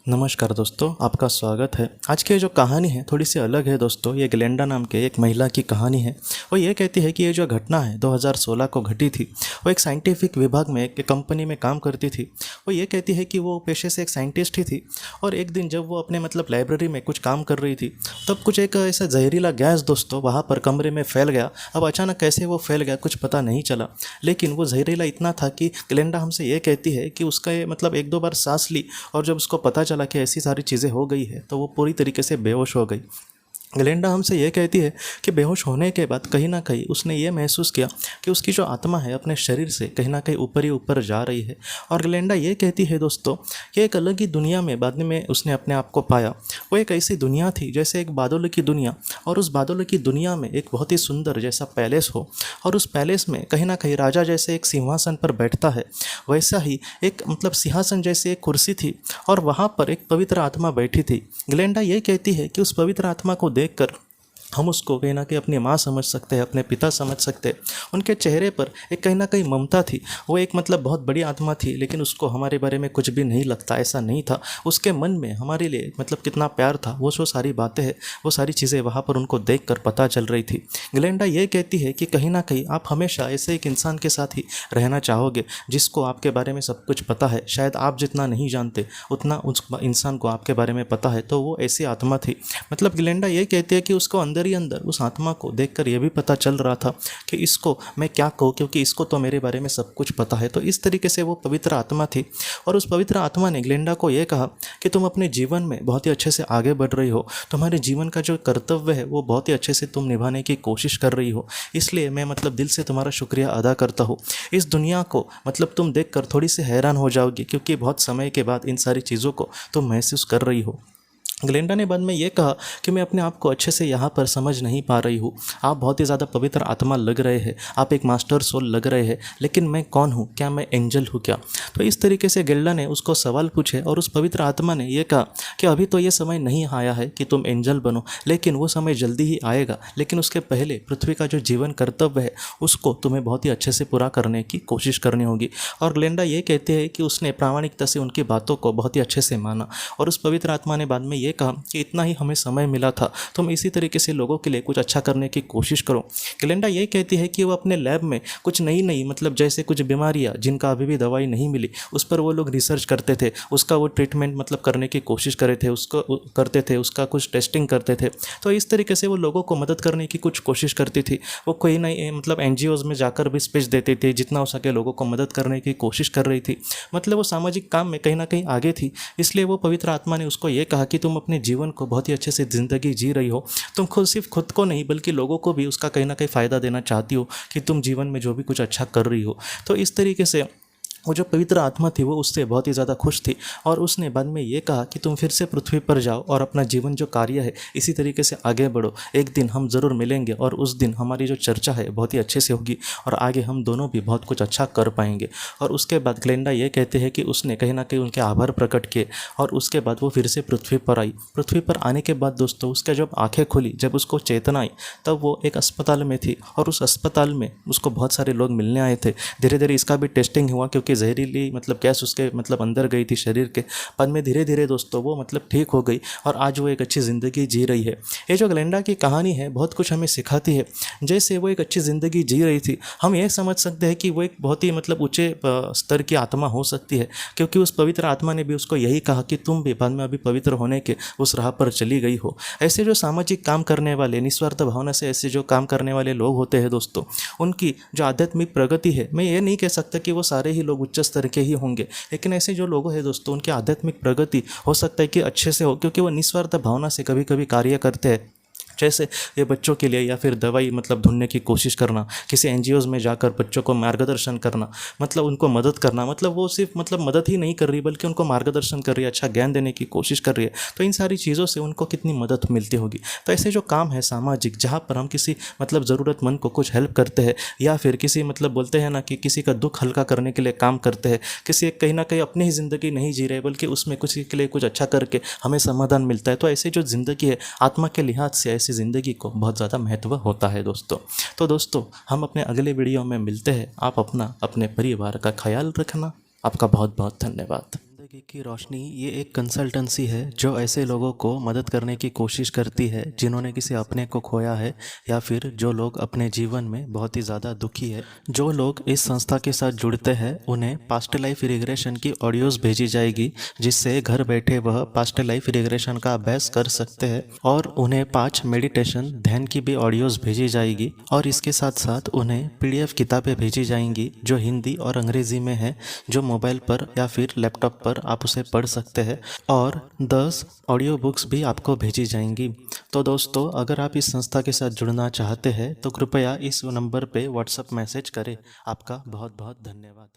नमस्कार दोस्तों, आपका स्वागत है। आज की जो कहानी है थोड़ी सी अलग है दोस्तों। ये ग्लेंडा नाम के एक महिला की कहानी है। वो ये कहती है कि ये जो घटना है 2016 को घटी थी। वो एक साइंटिफिक विभाग में एक कंपनी में काम करती थी। वो ये कहती है कि वो पेशे से एक साइंटिस्ट ही थी और एक दिन जब वो अपने लाइब्रेरी में कुछ काम कर रही थी तब कुछ एक ऐसा जहरीला गैस दोस्तों वहाँ पर कमरे में फैल गया। अब अचानक कैसे वो फैल गया कुछ पता नहीं चला, लेकिन वो जहरीला इतना था कि ग्लेंडा हमसे ये कहती है कि उसका ये एक दो बार सांस ली और जब उसको पता चला कि ऐसी सारी चीज़ें हो गई है तो वो पूरी तरीके से बेहोश हो गई। ग्लेंडा हमसे ये कहती है कि बेहोश होने के बाद कहीं ना कहीं उसने ये महसूस किया कि उसकी जो आत्मा है अपने शरीर से कहीं ना कहीं ऊपर ही ऊपर जा रही है। और ग्लेंडा ये कहती है दोस्तों कि एक अलग ही दुनिया में बाद में उसने अपने आप को पाया। वो एक ऐसी दुनिया थी जैसे एक बादलों की दुनिया, और उस बादलों की दुनिया में एक बहुत ही सुंदर जैसा पैलेस हो, और उस पैलेस में कहीं ना कहीं राजा जैसे एक सिंहासन पर बैठता है वैसा ही एक सिंहासन जैसी एक कुर्सी थी और वहाँ पर एक पवित्र आत्मा बैठी थी। ग्लेंडा ये कहती है कि उस पवित्र आत्मा को देखकर हम उसको कहीं ना कहीं अपनी माँ समझ सकते हैं, अपने पिता समझ सकते हैं। उनके चेहरे पर एक कहीं ना कहीं ममता थी। वो एक बहुत बड़ी आत्मा थी, लेकिन उसको हमारे बारे में कुछ भी नहीं लगता, ऐसा नहीं था। उसके मन में हमारे लिए कितना प्यार था। वो जो सारी बातें हैं, वो सारी चीज़ें वहाँ पर उनको देख कर पता चल रही थी। ग्लेंडा ये कहती है कि कहीं ना कहीं आप हमेशा ऐसे एक इंसान के साथ ही रहना चाहोगे जिसको आपके बारे में सब कुछ पता है। शायद आप जितना नहीं जानते उतना उस इंसान को आपके बारे में पता है। तो वो ऐसी आत्मा थी। ग्लेंडा ये कहती है कि उसको अंदर ही अंदर उस आत्मा को देखकर यह भी पता चल रहा था कि इसको मैं क्या कहूँ, क्योंकि इसको तो मेरे बारे में सब कुछ पता है। तो इस तरीके से वो पवित्र आत्मा थी और उस पवित्र आत्मा ने ग्लेंडा को यह कहा कि तुम अपने जीवन में बहुत ही अच्छे से आगे बढ़ रही हो। तुम्हारे जीवन का जो कर्तव्य है वो बहुत ही अच्छे से तुम निभाने की कोशिश कर रही हो। इसलिए मैं दिल से तुम्हारा शुक्रिया अदा करता हूँ। इस दुनिया को तुम देखकर थोड़ी सी हैरान हो जाओगी, क्योंकि बहुत समय के बाद इन सारी चीज़ों को तुम महसूस कर रही हो। ग्लेंडा ने बाद में ये कहा कि मैं अपने आप को अच्छे से यहाँ पर समझ नहीं पा रही हूँ। आप बहुत ही ज़्यादा पवित्र आत्मा लग रहे हैं, आप एक मास्टर सोल लग रहे हैं, लेकिन मैं कौन हूँ? क्या मैं एंजल हूँ क्या? तो इस तरीके से ग्लेंडा ने उसको सवाल पूछे और उस पवित्र आत्मा ने यह कहा कि अभी तो ये समय नहीं आया है कि तुम एंजल बनो, लेकिन वो समय जल्दी ही आएगा। लेकिन उसके पहले पृथ्वी का जो जीवन कर्तव्य है उसको तुम्हें बहुत ही अच्छे से पूरा करने की कोशिश करनी होगी। और ग्लेंडा ये कहते हैं कि उसने प्रामाणिकता से उनकी बातों को बहुत ही अच्छे से माना और उस पवित्र आत्मा ने बाद में ये कहा कि इतना ही हमें समय मिला था, तुम इसी तरीके से लोगों के लिए कुछ अच्छा करने की कोशिश करो। ग्लेंडा ये कहती है कि वो अपने लैब में कुछ नई जैसे कुछ बीमारियां जिनका अभी भी दवाई नहीं मिली उस पर वो लोग रिसर्च करते थे, उसका वो ट्रीटमेंट करने की कोशिश करते थे, उसका कुछ टेस्टिंग करते थे। तो इस तरीके से वो लोगों को मदद करने की कुछ कोशिश करती थी। वो कोई नई NGOs में जाकर भी स्पीच देती थी, जितना हो सके लोगों को मदद करने की कोशिश कर रही थी। वो सामाजिक काम में कहीं ना कहीं आगे थी। इसलिए वो पवित्र आत्मा ने उसको ये कहा कि तुम अपने जीवन को बहुत ही अच्छे से ज़िंदगी जी रही हो। तुम सिर्फ खुद को नहीं बल्कि लोगों को भी उसका कहीं ना कहीं फ़ायदा देना चाहती हो कि तुम जीवन में जो भी कुछ अच्छा कर रही हो। तो इस तरीके से वो जो पवित्र आत्मा थी वो उससे बहुत ही ज़्यादा खुश थी और उसने बाद में ये कहा कि तुम फिर से पृथ्वी पर जाओ और अपना जीवन जो कार्य है इसी तरीके से आगे बढ़ो। एक दिन हम ज़रूर मिलेंगे और उस दिन हमारी जो चर्चा है बहुत ही अच्छे से होगी और आगे हम दोनों भी बहुत कुछ अच्छा कर पाएंगे। और उसके बाद ग्लेंडा ये कहते हैं कि उसने कहीं ना कहीं उनके आभार प्रकट किए और उसके बाद वो फिर से पृथ्वी पर आई। पृथ्वी पर आने के बाद दोस्तों उसके जब आँखें खुली, जब उसको चेतना आई, तब वो एक अस्पताल में थी और उस अस्पताल में उसको बहुत सारे लोग मिलने आए थे। धीरे धीरे इसका भी टेस्टिंग हुआ क्योंकि जहरीली गैस उसके अंदर गई थी शरीर के। बाद में धीरे धीरे दोस्तों वो ठीक हो गई और आज वो एक अच्छी ज़िंदगी जी रही है। ये जो ग्लेंडा की कहानी है बहुत कुछ हमें सिखाती है। जैसे वो एक अच्छी ज़िंदगी जी रही थी, हम ये समझ सकते हैं कि वो एक बहुत ही ऊंचे स्तर की आत्मा हो सकती है, क्योंकि उस पवित्र आत्मा ने भी उसको यही कहा कि तुम भी बाद में अभी पवित्र होने के उस राह पर चली गई हो। ऐसे जो सामाजिक काम करने वाले, निस्वार्थ भावना से ऐसे जो काम करने वाले लोग होते हैं दोस्तों, उनकी जो आध्यात्मिक प्रगति है, मैं ये नहीं कह सकता कि वो सारे ही लोग उच्च स्तर के ही होंगे, लेकिन ऐसे जो लोग हैं दोस्तों उनकी आध्यात्मिक प्रगति हो सकता है कि अच्छे से हो, क्योंकि वो निस्वार्थ भावना से कभी कभी कार्य करते हैं। जैसे ये बच्चों के लिए या फिर दवाई ढूंढने की कोशिश करना, किसी NGOs में जाकर बच्चों को मार्गदर्शन करना, उनको मदद करना, वो सिर्फ मदद ही नहीं कर रही बल्कि उनको मार्गदर्शन कर रही है, अच्छा ज्ञान देने की कोशिश कर रही है। तो इन सारी चीज़ों से उनको कितनी मदद मिलती होगी। तो ऐसे जो काम है सामाजिक, जहाँ पर हम किसी ज़रूरतमंद को कुछ हेल्प करते हैं या फिर किसी बोलते हैं ना कि किसी का दुख हल्का करने के लिए काम करते हैं, किसी कहीं ना कहीं अपनी ही ज़िंदगी नहीं जी रहे बल्कि उसमें किसी के लिए कुछ अच्छा करके हमें समाधान मिलता है। तो ऐसे जो ज़िंदगी है आत्मा के लिहाज से ऐसी ज़िंदगी को बहुत ज़्यादा महत्व होता है दोस्तों। तो दोस्तों हम अपने अगले वीडियो में मिलते हैं। आप अपना अपने परिवार का ख्याल रखना। आपका बहुत बहुत धन्यवाद। जिंदगी की रोशनी ये एक कंसल्टेंसी है जो ऐसे लोगों को मदद करने की कोशिश करती है जिन्होंने किसी अपने को खोया है या फिर जो लोग अपने जीवन में बहुत ही ज़्यादा दुखी है। जो लोग इस संस्था के साथ जुड़ते हैं उन्हें पास्ट लाइफ रिग्रेशन की ऑडियोज़ भेजी जाएगी, जिससे घर बैठे वह पास्ट लाइफ रिग्रेशन का अभ्यास कर सकते हैं। और उन्हें 5 मेडिटेशन ध्यान की भी ऑडियोज़ भेजी जाएगी और इसके साथ साथ उन्हें PDF किताबें भेजी जाएंगी जो हिंदी और अंग्रेज़ी में है, जो मोबाइल पर या फिर लैपटॉप पर आप उसे पढ़ सकते हैं। और 10 ऑडियो बुक्स भी आपको भेजी जाएंगी। तो दोस्तों, अगर आप इस संस्था के साथ जुड़ना चाहते हैं तो कृपया इस नंबर पे व्हाट्सएप मैसेज करें। आपका बहुत बहुत धन्यवाद।